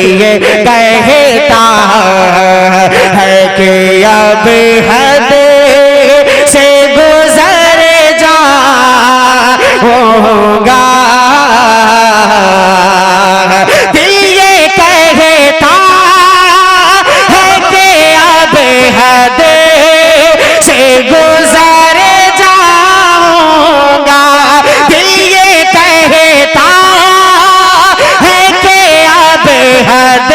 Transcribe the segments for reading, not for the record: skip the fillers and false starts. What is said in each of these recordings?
ये कहता है कि अब हद से गुजर जाऊंगा। दिल ये कहता है कि अब हद से गुजर जाऊंगा। दिल ये कहता है कि अब हद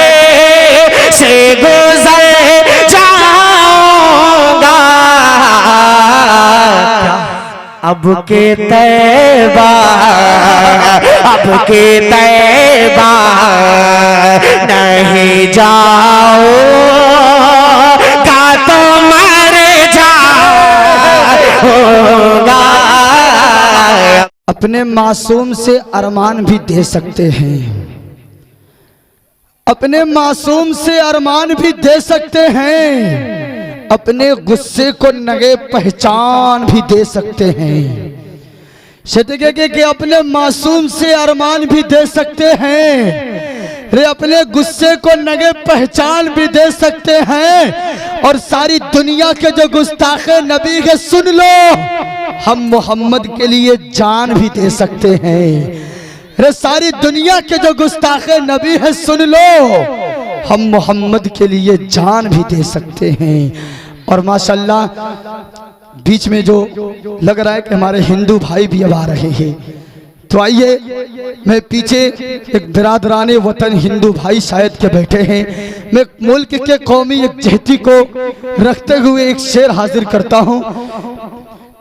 से गुजर जाऊंगा। अब के तैबा, अब के तैबा नहीं जाओगा तो मर जाओगा। अपने मासूम से अरमान भी दे सकते हैं, अपने मासूम से अरमान भी दे सकते हैं, अपने गुस्से को नगे पहचान भी दे सकते हैं। कि अपने मासूम से अरमान भी दे सकते हैं, रे अपने गुस्से को नगे पहचान भी दे सकते हैं। और सारी दुनिया के जो गुस्ताखे नबी के सुन लो, हम मोहम्मद के लिए जान भी दे सकते हैं। रे सारी दुनिया के जो गुस्ताखे नबी है सुन लो, हम मोहम्मद के लिए जान भी दे सकते हैं। और माशाल्लाह बीच में जो लग रहा है कि हमारे हिंदू भाई भी अब आ रहे हैं, तो आइए मैं पीछे एक बिरादरान वतन हिंदू भाई शायद के बैठे हैं। मैं मुल्क के कौमी यकजहती को रखते हुए एक शेर हाजिर करता हूँ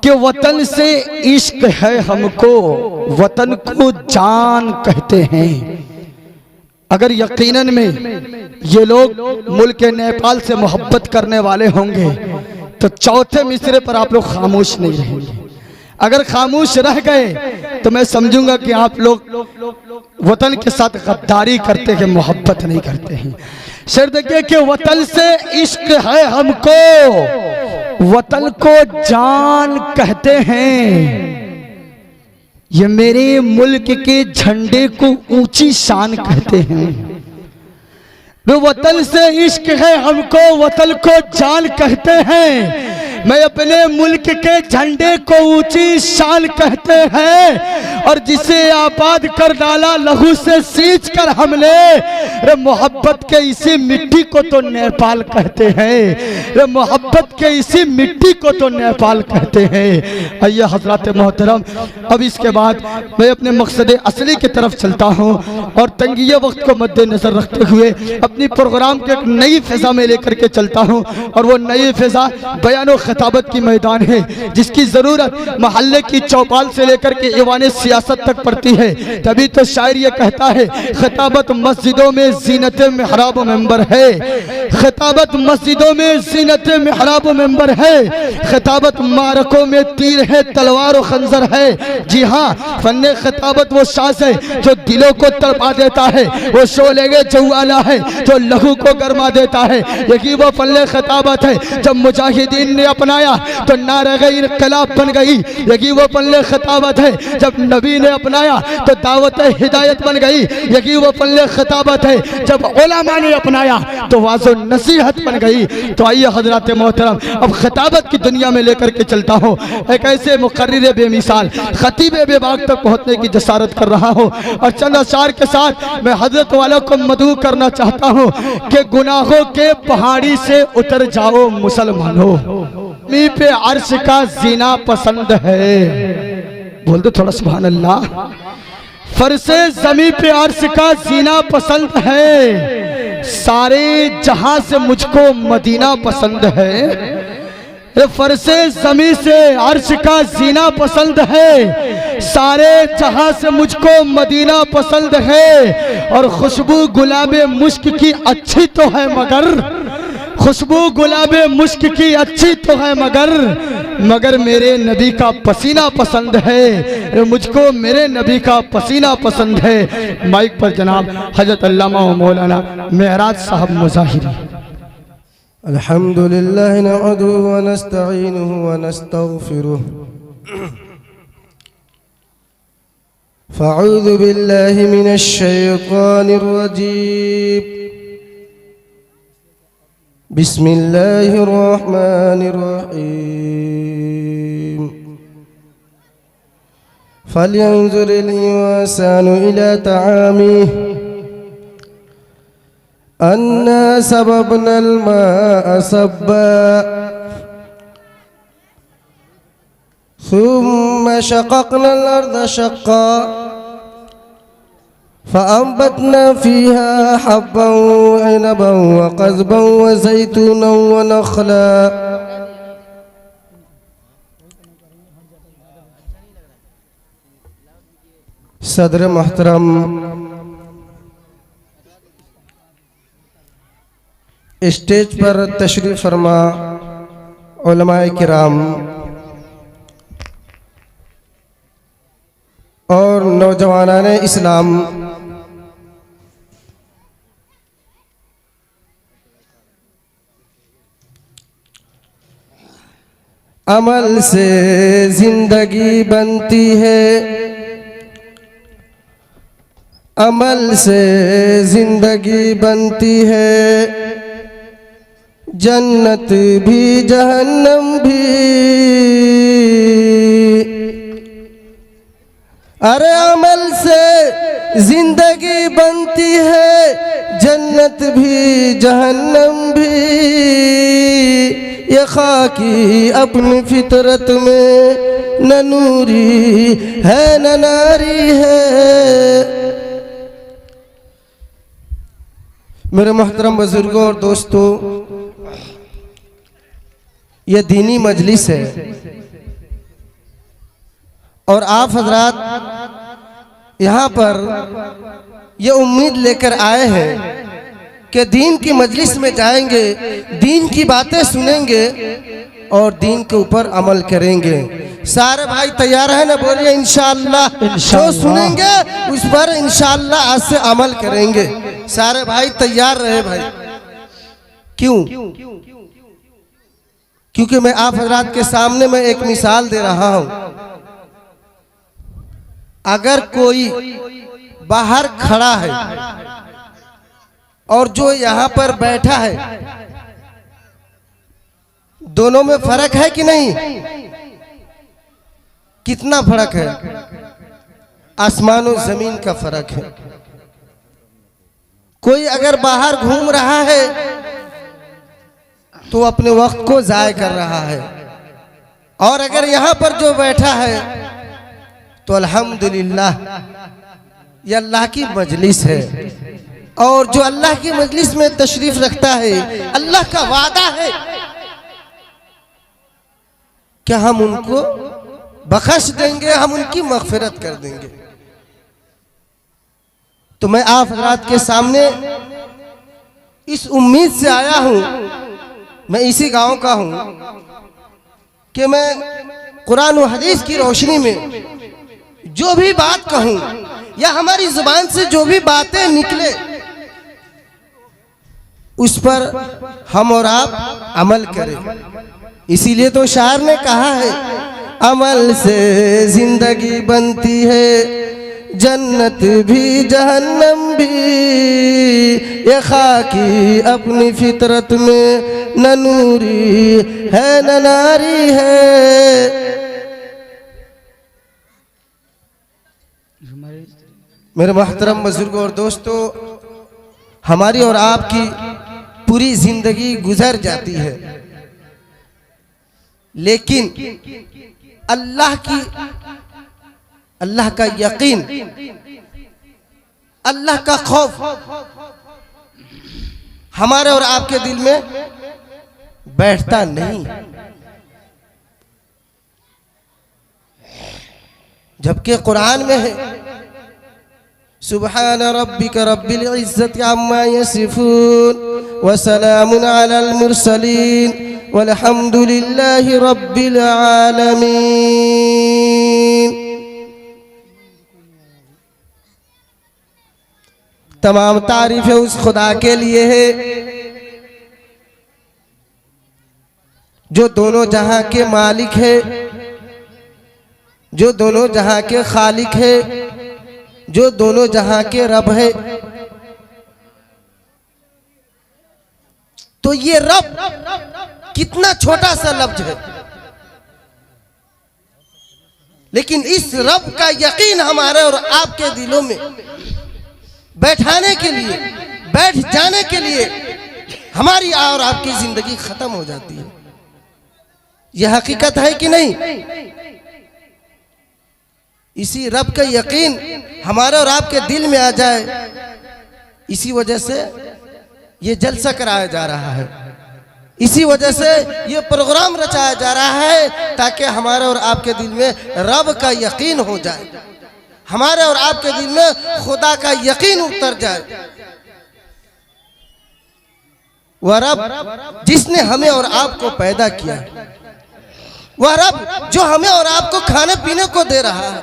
कि वतन से इश्क है हमको, वतन को जान कहते हैं। अगर यकीनन में ये लोग मुल्क नेपाल से मोहब्बत करने वाले होंगे तो चौथे मिसरे पर आप लोग खामोश नहीं रहेंगे। अगर खामोश रह गए तो मैं समझूंगा कि आप लोग वतन के साथ गद्दारी करते हैं, मोहब्बत नहीं करते हैं। शेर देखिए कि वतन से इश्क है हमको, वतन को जान कहते हैं। ये मेरे मुल्क के झंडे को ऊंची शान कहते हैं। वतन से इश्क है हमको, वतन को जान कहते हैं। मैं अपने मुल्क के झंडे को ऊंची शान कहते हैं। और जिसे आबाद कर डाला लहू से सींच कर हमने, रे मोहब्बत के इसी मिट्टी को तो नेपाल कहते हैं। रे मोहब्बत के इसी मिट्टी को तो नेपाल कहते हैं। आइए हजरात मोहतरम, अब इसके बाद मैं अपने मकसद असली की तरफ चलता हूँ और तंगिए वक्त को मद्देनजर रखते हुए अपनी प्रोग्राम के एक नई फिजा में लेकर के चलता हूँ। और वो नई फिजा बयान और खिताबत की मैदान है, जिसकी जरूरत महल्ले की चौपाल से लेकर के ईवान सियासत तक पड़ती है। तभी तो शायर ये कहता है, खिताबत मस्जिदों में जीनत मेहराब मेंबर है, खिताबत मस्जिदों में जीनत मेहराब मेंबर है, खिताबत मारकों में तीर है तलवार और खंजर है। जी हाँ, फन्ने खिताबत वो साज है जो दिलों को तड़पा देता है, वो शोले जवाला है जो लहू को गरमा देता है। यही वो फल्ले खिताबत है जब मुजाहिदीन ने अपनाया तो नारे इनकलाब बन गई। यही वो फल्ले खिताबत है जब नबी ने अपनाया तो दावत हिदायत बन गई। यही वो फल्ले खिताबत है जब उलमा ने अपनाया तो वाज़ो नसीहत बन गई। तो आइए हजरात मोहतरम, अब खिताबत की दुनिया में लेकर के चलता हूँ। एक ऐसे मुकर्रिर बेमिसाल खतीब बेबाक तक पहुँचने की जसारत कर रहा हूँ। और चंद अशार के साथ मैं हजरत वालों को मदऊ करना चाहता हूँ कि गुनाहों के पहाड़ी से उतर जाओ मुसलमानों, मी पे अर्श का जीना पसंद है। बोल दो थोड़ा सुभान अल्लाह। फरसे जमी पे अर्श का जीना पसंद है, सारे जहां से मुझको मदीना पसंद है। फरसे जमी से अर्श का जीना पसंद है, सारे जहां से मुझको मदीना पसंद है। और खुशबू गुलाबे मुश्क की अच्छी तो है मगर, खुशबू गुलाबे मुश्क की अच्छी तो है मगर मेरे नबी का पसीना पसंद है। मुझको मेरे नबी का पसीना पसंद है। माइक पर जनाब हजरत अल्लामा व मौलाना मेहराज साहब मुजाहिरी। अल्हम्दुलिल्लाह नहमदुहु व नस्तईनुहु व नस्तगफिरुह फ़अऊज़ु बिल्लाहि मिनश्शैतानिर्रजीम बिस्मिल्लाहिर्रहमानिर्रहीम फलयंजुरिल इंसानु इला तआमिहि अन्ना सबबनल माअ सब्बा सुम्मा शक़क़नल अर्ज़ शक़्क़ा फ़अंबतना फ़ीहा हब्बन वअनबन वक़ज़बन वज़ैतूनन वनख़ला सदर मोहतरम स्टेज पर तशरीफ़ फरमा उलमाए किराम और नौजवानाने इस्लाम, अमल से जिंदगी बनती है, अमल से जिंदगी बनती है, जन्नत भी जहन्नम भी। अरे अमल से जिंदगी बनती है, जन्नत भी जहन्नम भी। ये खाकी अपनी फितरत में न नूरी है न नारी है। मेरे मोहतरम बुजुर्गों और दोस्तों, ये दीनी मजलिस है और आप हजरात यहाँ पर ये उम्मीद लेकर आए हैं कि दीन की मजलिस में जाएंगे, दीन की बातें सुनेंगे और दीन के ऊपर अमल करेंगे। सारे भाई तैयार हैं ना? बोलिए इंशाअल्लाह। जो सुनेंगे उस पर इंशाअल्लाह आज से अमल करेंगे। सारे भाई तैयार रहे भाई। क्यों? क्योंकि मैं आप हजरात के सामने मैं एक मिसाल दे रहा हूं। अगर कोई बाहर खड़ा है और जो यहाँ पर बैठा है, दोनों में फर्क है कि नहीं? कितना फर्क है? आसमान और जमीन का फर्क है। कोई अगर बाहर घूम रहा है तो अपने वक्त को जाया कर रहा है, और अगर यहाँ पर जो बैठा है तो अल्हम्दुलिल्लाह ये अल्लाह की मजलिस है। और जो अल्लाह की मजलिस में तशरीफ रखता है, अल्लाह का वादा है कि हम उनको बख्श देंगे, हम उनकी मग़फ़िरत कर देंगे। तो मैं आप हज़रात के सामने इस उम्मीद से आया हूं, मैं इसी गांव का हूं, कि मैं कुरान और हदीस की रोशनी में जो भी बात कहूं या हमारी जुबान से जो भी बातें निकले उस पर हम और आप अमल करें। इसीलिए तो शायर ने कहा है, अमल से जिंदगी बनती है, जन्नत भी जहन्नम भी। ये खाकी अपनी फितरत में न नूरी है न नारी है। मेरे मोहतरम बुजुर्गों और दोस्तों, हमारी और आपकी पूरी जिंदगी गुजर जाती है, लेकिन अल्लाह का यकीन, अल्लाह का खौफ हमारे और आपके दिल में बैठता नहीं। जबकि कुरान में है, सुबहान रब्बिक रब्बिल इज्जति अम्मा यसिफून व सलामुन अलल मुरसलीन वल्हम्दुलिल्लाहि रब्बिल आलमीन। तमाम तारीफें उस खुदा के लिए है जो दोनों जहां के मालिक है, जो दोनों जहां के खालिक है, जो दोनों जहां के रब है। तो ये रब कितना छोटा सा लफ्ज है, लेकिन इस रब का यकीन हमारे और आपके दिलों में बैठाने के लिए, बैठ जाने के लिए हमारी और आपकी जिंदगी खत्म हो जाती है। यह हकीकत है कि नहीं? इसी रब का यकीन हमारे और आपके दिल में आ जाए, इसी वजह से ये जलसा कराया जा रहा है, इसी वजह से ये प्रोग्राम रचाया जा रहा है, ताकि हमारे और आपके दिल में रब का यकीन हो जाए, हमारे और आपके दिल में खुदा का यकीन उतर जाए। वह रब जिसने हमें और आपको पैदा किया, वह रब जो हमें और आपको खाने पीने को दे रहा है,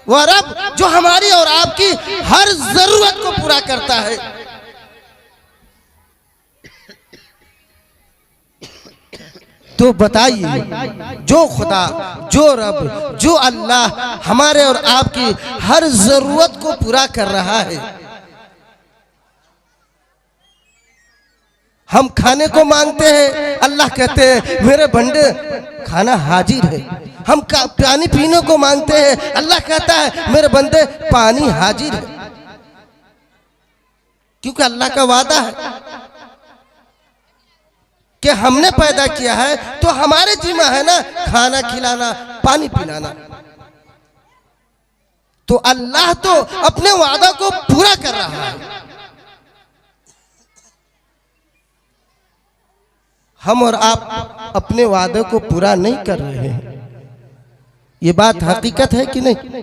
वह रब जो हमारी और आपकी हर जरूरत को पूरा करता है। तो बताइए, जो खुदा, जो रब, जो अल्लाह हमारे और आपकी हर जरूरत को पूरा कर रहा है, हम खाने को मांगते हैं, अल्लाह कहते हैं मेरे बंदे खाना हाजिर है। हम पानी पीने को मांगते हैं, अल्लाह कहता है मेरे बंदे पानी हाजिर है, क्योंकि अल्लाह का वादा है कि हमने पैदा किया है तो हमारे जिम्मा है ना खाना खिलाना, पानी पिलाना। तो अल्लाह तो अपने वादा को पूरा कर रहा है, हम और आप अपने वादे को पूरा नहीं कर रहे हैं। ये बात हकीकत है कि नहीं?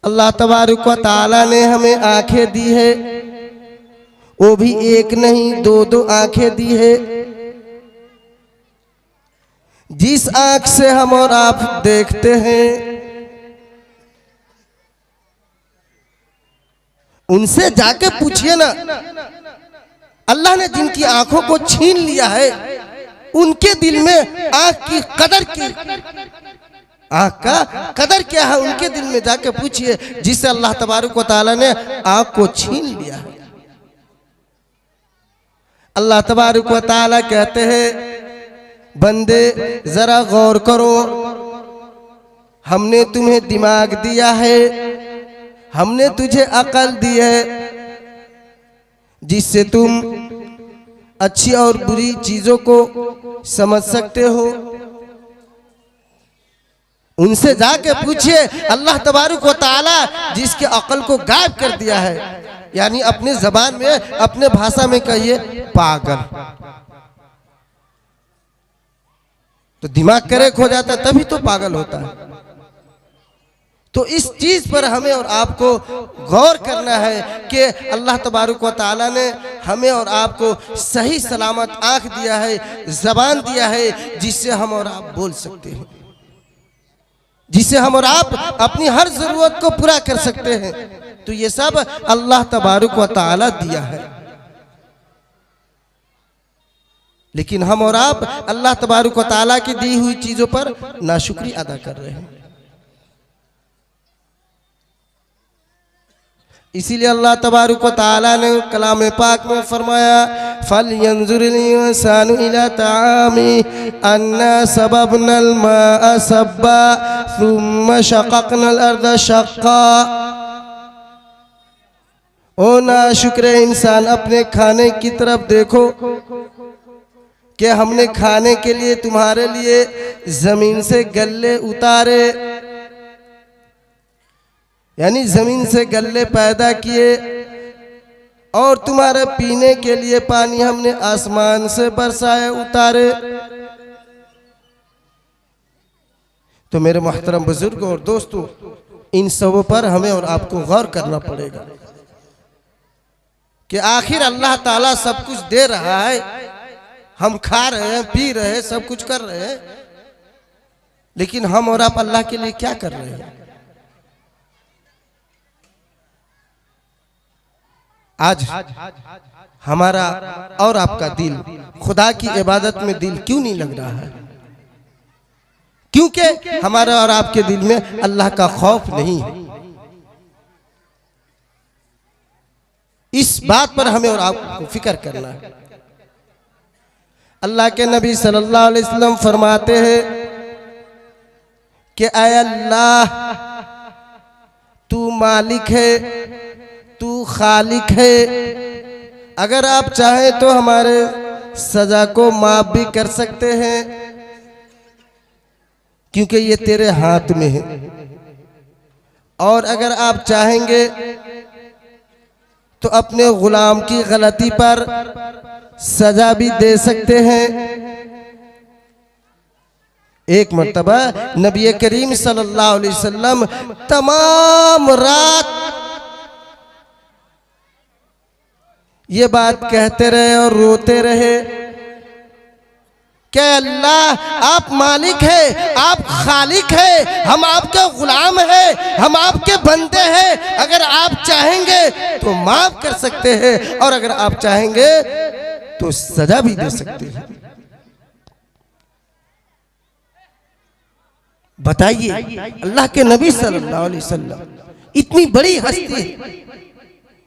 अल्लाह तबारक व तआला ने हमें आंखें दी है, वो भी एक नहीं दो दो आंखें दी है। जिस आंख से हम और आप देखते हैं, उनसे जाके पूछिए ना, अल्लाह ने जिनकी आंखों को छीन लिया है, उनके दिल में आंख की कदर की, आंख का कदर क्या है, उनके दिल में जाके पूछिए, जिससे अल्लाह तबारक व तआला ने आंख को छीन लिया है। अल्लाह तबारक व तआला कहते हैं, बंदे जरा गौर करो, हमने तुम्हें दिमाग दिया है, हमने तुझे अकल दी है, जिससे तुम अच्छी और बुरी चीजों को समझ सकते हो। उनसे जाके पूछिए, अल्लाह तबारक व तआला जिसके अकल को गायब कर दिया है, यानी अपने जबान में, अपने भाषा में कहिए पागल। तो दिमाग करेक्ट हो जाता है तभी तो पागल होता है। तो इस चीज पर हमें और आपको गौर करना है कि अल्लाह तबारक व तआला ने हमें और आपको सही सलामत आंख दिया है, जबान दिया है, जिससे हम और आप बोल सकते हैं, जिससे हम और आप अपनी हर जरूरत को पूरा कर सकते हैं। तो ये सब अल्लाह तबारक व तआला दिया है, लेकिन हम और आप अल्लाह तबारक व तआला की दी हुई चीजों पर नाशुक्री अदा कर रहे हैं। इसीलिए अल्लाह तबारक व तआला ने कलाम पाक में फरमाया, फल यंजुरिल इंसानु इला तामी अन्ना सबबनल माअ सबा सुम्मा शक़क़नल अर्द शक़्क़ा। ओ नाशुक्र इंसान, अपने खाने की तरफ देखो कि हमने खाने के लिए तुम्हारे लिए जमीन से गल्ले उतारे, यानी जमीन से गल्ले पैदा किए, और तुम्हारे पीने के लिए पानी हमने आसमान से बरसाए उतारे। तो मेरे मोहतरम बुजुर्ग और दोस्तों, इन सब पर हमें और आपको गौर करना पड़ेगा कि आखिर अल्लाह ताला सब कुछ दे रहा है, हम खा रहे हैं, पी रहे हैं, सब कुछ कर रहे हैं, लेकिन हम और आप अल्लाह के लिए क्या कर रहे हैं? आज हमारा और आपका दिल खुदा की इबादत में दिल क्यों नहीं लग रहा है? क्योंकि हमारे और आपके दिल में अल्लाह का खौफ नहीं है। इस बात पर हमें और आपको फिक्र करना है। अल्लाह के नबी सल्लल्लाहु अलैहि वसल्लम फरमाते हैं कि ऐ अल्लाह, तू मालिक है, तू खालिक है, अगर आप चाहें तो हमारे सजा को माफ भी कर सकते हैं, क्योंकि ये तेरे हाथ में है, और अगर आप चाहेंगे तो अपने गुलाम की गलती पर सजा भी दे सकते हैं। एक मर्तबा नबी करीम सल्लल्लाहु अलैहि वसल्लम तमाम रात ये बात कहते रहे और रोते रहे कि अल्लाह आप मालिक है, आप खालिक है, हम आपके गुलाम हैं, हम आपके बंदे हैं, अगर आप चाहेंगे तो माफ कर सकते हैं, और अगर आप चाहेंगे तो सजा भी दे सकते हैं। बताइए, अल्लाह के नबी सल्लल्लाहु अलैहि वसल्लम इतनी बड़ी हस्ती है,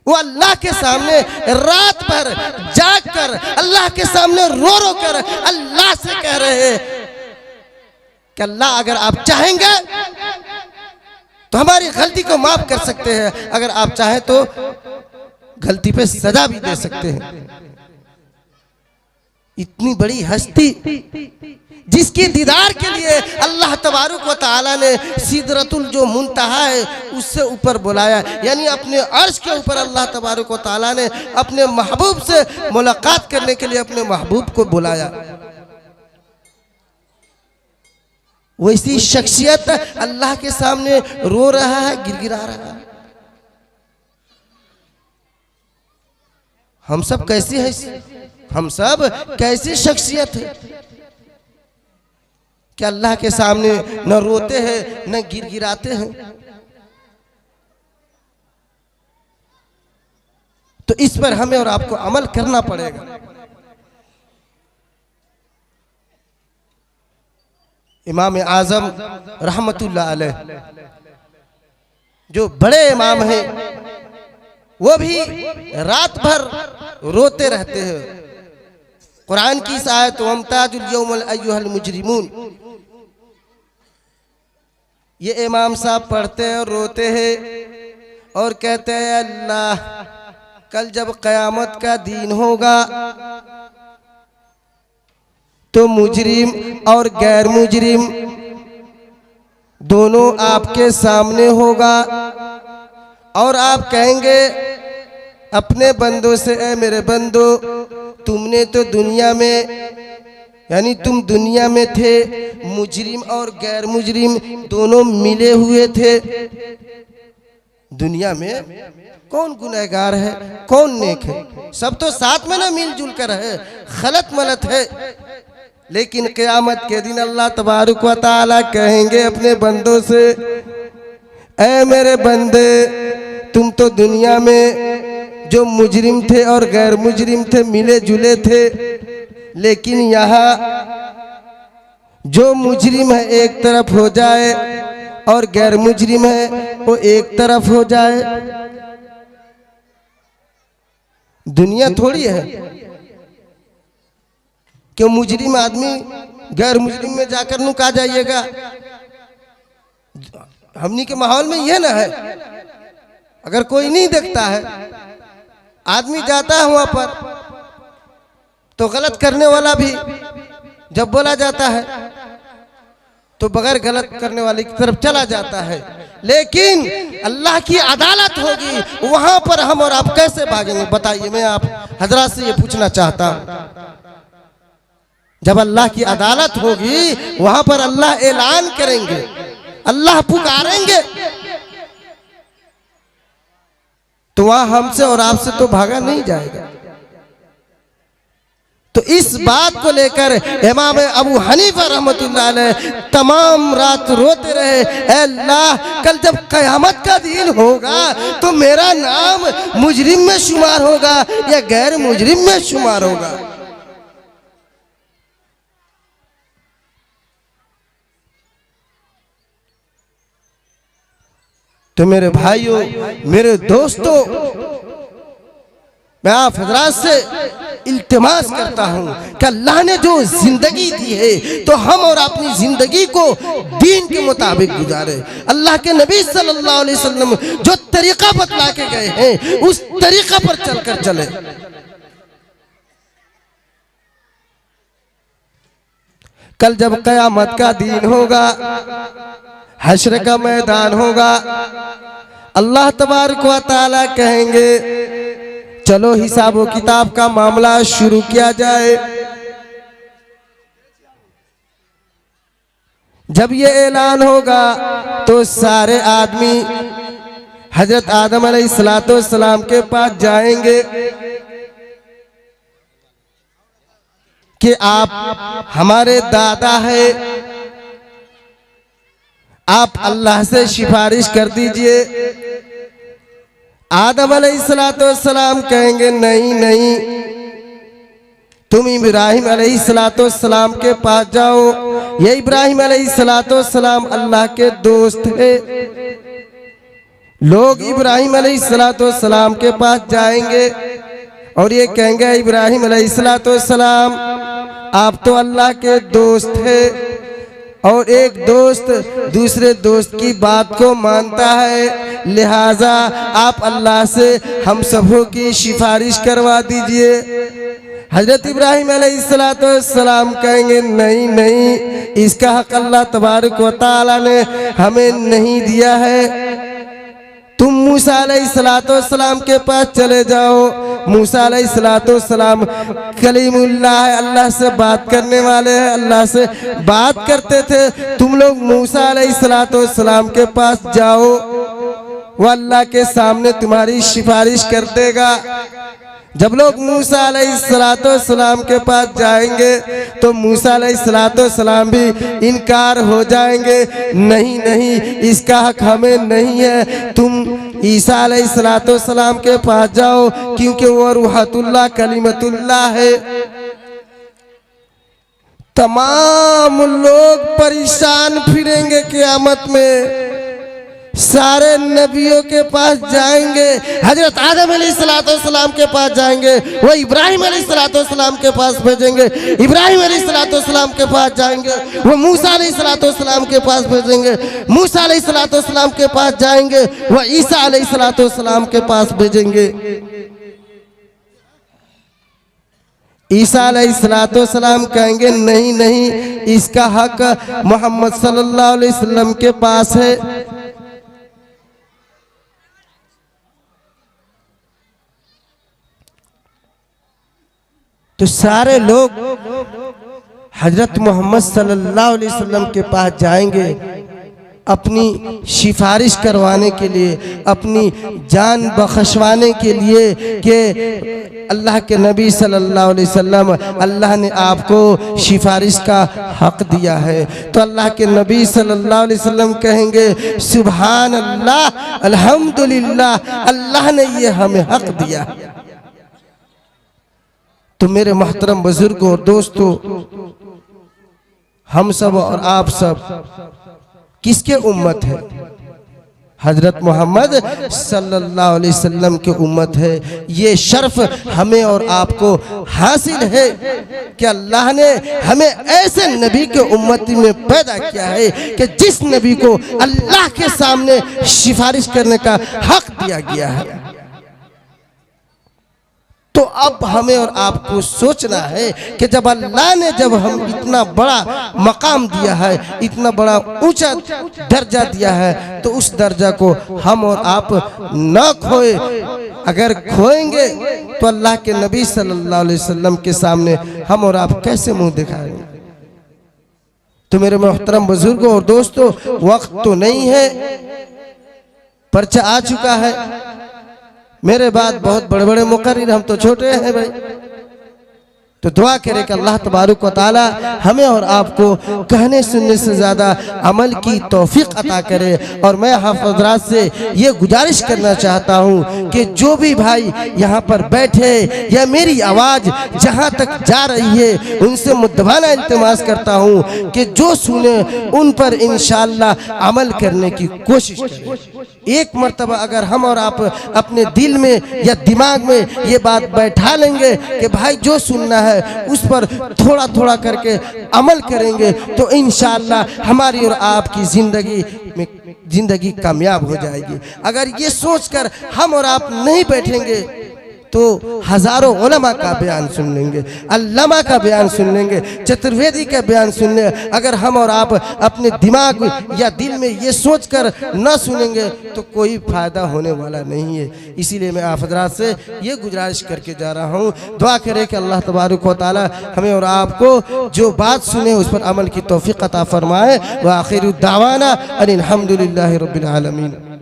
वो अल्लाह के सामने रात भर जाग कर, अल्लाह के सामने रो रो कर अल्लाह से कह रहे हैं कि अल्लाह अगर आप चाहेंगे तो हमारी गलती को माफ कर सकते हैं, अगर आप चाहें तो गलती पे सजा भी दे सकते हैं। इतनी बड़ी हस्ती जिसकी दीदार के लिए अल्लाह तबारक व तआला ने सिदरतुल जो मुंतहा है उससे ऊपर बुलाया, यानी अपने अर्श के ऊपर अल्लाह तबारक व तआला ने अपने महबूब से मुलाकात करने के लिए अपने महबूब को बुलाया। वैसी शख्सियत अल्लाह के सामने रो रहा है, गिड़गिड़ा रहा है। हम सब कैसी है, हम सब कैसी शख्सियत है कि अल्लाह के सामने न रोते हैं न गिड़गिड़ाते हैं। तो इस पर हमें और आपको अमल करना पड़ेगा। इमाम आजम रहमतुल्लाह अलैह जो बड़े इमाम हैं, वो भी रात भर रोते रहते हैं। कुरान की इस आयत वमताजुल यौमल अय्युहल मुजरिमून, ये इमाम साहब पढ़ते हैं और रोते हैं और कहते हैं अल्लाह, कल जब क़यामत का दिन होगा तो मुजरिम और गैर मुजरिम दोनों आपके सामने होगा, और आप कहेंगे अपने बंदों से, ए मेरे बंदो, तुमने तो दुनिया में, यानी तुम दुनिया में थे, मुजरिम और गैर मुजरिम दोनों मिले हुए थे। दुनिया में कौन गुनहगार है, कौन नेक है, सब तो साथ में ना मिलजुल कर है, खलत मलत है। लेकिन क़यामत के दिन अल्लाह तबारक व तआला कहेंगे अपने बंदों से, ऐ मेरे बंदे, तुम तो दुनिया में जो मुजरिम थे और गैर मुजरिम थे मिले जुले थे, लेकिन यहाँ जो मुजरिम है एक तरफ हो जाए और गैर मुजरिम है वो एक तरफ हो जाए। दुनिया थोड़ी है कि मुजरिम आदमी गैर मुजरिम में जाकर नुका जाइएगा। हमनी के माहौल में यह ना है, अगर कोई नहीं देखता है, आदमी जाता है वहां पर तो गलत करने वाला भी जब बोला जाता है तो बगैर गलत करने वाले की तरफ चला जाता है। लेकिन अल्लाह की अदालत होगी, वहां पर हम और आप कैसे भागेंगे? बताइए, मैं आप हजरात से ये पूछना चाहता हूं। जब अल्लाह की अदालत होगी वहां पर अल्लाह ऐलान करेंगे, अल्लाह पुकारेंगे, तो वहां हमसे और आपसे तो भागा नहीं जाएगा। तो इस बात को लेकर इमाम अबू हनीफा रहमतुल्लाह अलैह तमाम रात रोते रहे, ऐ अल्लाह, कल जब क़यामत का दिन होगा तो मेरा नाम मुजरिम में शुमार होगा या गैर मुजरिम में शुमार होगा। तो मेरे भाइयों, मेरे दोस्तों, मैं आप हजरात से इल्तिमास करता हूँ कि अल्लाह ने जो जिंदगी दी है तो हम और अपनी जिंदगी को दीन के मुताबिक गुजारे। अल्लाह के नबी सल्लल्लाहु अलैहि वसल्लम जो तरीका बतला के गए हैं उस तरीका पर चलकर चले। कल जब क़यामत का दिन होगा, हश्र का मैदान होगा, अल्लाह तबारक व तआला कहेंगे चलो हिसाब व किताब का मामला शुरू किया जाए। जब ये ऐलान होगा तो सारे आदमी हजरत आदम अलैहिस्सलाम के पास जाएंगे कि आप हमारे दादा है, आप अल्लाह से सिफारिश कर दीजिए। आदम अलैहिस्सलाम कहेंगे नहीं नहीं, तुम इब्राहिम अलैहिस्सलाम के पास जाओ, ये इब्राहिम अलैहिस्सलाम अल्लाह के दोस्त है। लोग इब्राहिम अलैहिस्सलाम के पास जाएंगे और ये कहेंगे इब्राहिम अलैहिस्सलाम आप तो अल्लाह के दोस्त है और एक दोस्त दूसरे दोस्त की बात को मानता है, लिहाजा आप अल्लाह से हम सबों की सिफारिश करवा दीजिए। हजरत इब्राहिम अलैहिस्सलाम कहेंगे नहीं नहीं, इसका हक अल्लाह तबारक व तआला ने हमें नहीं दिया है। तुम मूसा अलैहिस्सलाम के पास चले जाओ। मूसा अलैहिस्सलाम कलीमुल्लाह है, अल्लाह से बात करने वाले हैं, अल्लाह से बात करते थे। तुम लोग मूसा अलैहिस्सलाम के पास जाओ, वो अल्लाह के सामने तुम्हारी सिफारिश कर देगा। जब लोग मूसा अलैहिस्सलाम के पास जाएंगे तो मूसा अलैहिस्सलाम भी इनकार हो जाएंगे, नहीं नहीं इसका हक हमें नहीं है, तुम ईसा अलैहिस्सलाम के पास जाओ क्योंकि वो रूहतुल्लाह कलीमतुल्लाह है। तमाम लोग परेशान फिरेंगे क़यामत में, सारे नबियों के पास जाएंगे, हजरत आदम अलैहिस्सलाम के पास जाएंगे, वो इब्राहिम अलैहिस्सलाम के पास भेजेंगे, इब्राहिम अलैहिस्सलाम के पास जाएंगे, वो मूसा अलैहिस्सलाम के पास भेजेंगे, मूसा अलैहिस्सलाम के पास जाएंगे, वो ईसा अलैहिस्सलाम के पास भेजेंगे। ईसा अलैहिस्सलाम कहेंगे नहीं नहीं, इसका हक मोहम्मद सल्लल्लाहु अलैहि वसल्लम के पास है। तो सारे लोग हजरत मोहम्मद सल्लल्लाहु अलैहि वसल्लम के पास जाएंगे अपनी सिफारिश करवाने के लिए, अपनी जान बख्शवाने के लिए कि अल्लाह के नबी सल्लल्लाहु अलैहि वसल्लम, अल्लाह ने आपको सिफारिश का हक दिया है। तो अल्लाह के नबी सल्लल्लाहु अलैहि वसल्लम कहेंगे सुभान अल्लाह, अल्हम्दुलिल्लाह, अल्लाह ने ये हमें हक दिया। तो मेरे मोहतरम बुजुर्गों और दोस्तों, हम सब और आप सब किसके उम्मत है? हजरत मोहम्मद सल्लल्लाहु अलैहि वसल्लम के उम्मत है। ये शर्फ हमें और आपको हासिल है कि अल्लाह ने हमें ऐसे नबी के उम्मती में पैदा किया है कि जिस नबी को अल्लाह के सामने सिफारिश करने का हक दिया गया है। तो अब हमें और आपको सोचना है कि जब अल्लाह ने जब हम इतना बड़ा मकाम दिया है, इतना बड़ा ऊंचा दर्जा दिया है, तो उस दर्जा को हम और आप न खोए। अगर खोएंगे तो अल्लाह के नबी सल्लल्लाहु अलैहि वसल्लम के सामने हम और आप कैसे मुंह दिखाएंगे? तो मेरे मोहतरम बुजुर्गों और दोस्तों, वक्त तो नहीं है, पर्चा आ चुका है। मेरे बाद बहुत बड़े बड़े मुकर्रिर, हम तो छोटे हैं भाई। तो दुआ करें कि अल्लाह तबारक व तआला हमें और आपको कहने सुनने से ज़्यादा अमल की तौफीक अता करे। और मैं हाफ़िज़ हज़रात से ये गुजारिश करना चाहता हूँ कि जो भी भाई यहाँ पर बैठे या मेरी आवाज़ जहाँ तक जा रही है उनसे मुद्दबाना इल्तिमास करता हूँ कि जो सुने उन पर इंशाअल्लाह अमल करने की कोशिश करें। एक मर्तबा अगर हम और आप अपने दिल में या दिमाग में ये बात बैठा लेंगे कि भाई जो सुनना है उस पर थोड़ा थोड़ा करके अमल करेंगे तो इंशाअल्लाह हमारी और आपकी जिंदगी कामयाब हो जाएगी। अगर ये सोचकर हम और आप नहीं बैठेंगे तो हजारों उलमा का बयान सुन लेंगे, अल्लामा का बयान सुन लेंगे, चतुर्वेदी का बयान सुन लेंगे। अगर हम और आप अपने दिमाग या दिल में ये सोचकर न सुनेंगे तो कोई फ़ायदा होने वाला नहीं है। इसीलिए मैं आप हज़रात से ये गुजारिश करके जा रहा हूँ, दुआ करें कि अल्लाह तबारक व तआला हमें और आपको जो बात सुने उस पर अमल की तौफीक अता फरमाए। व आखिर दावाना अनिल हम्दुलिल्लाहि रब्बिल आलमीन।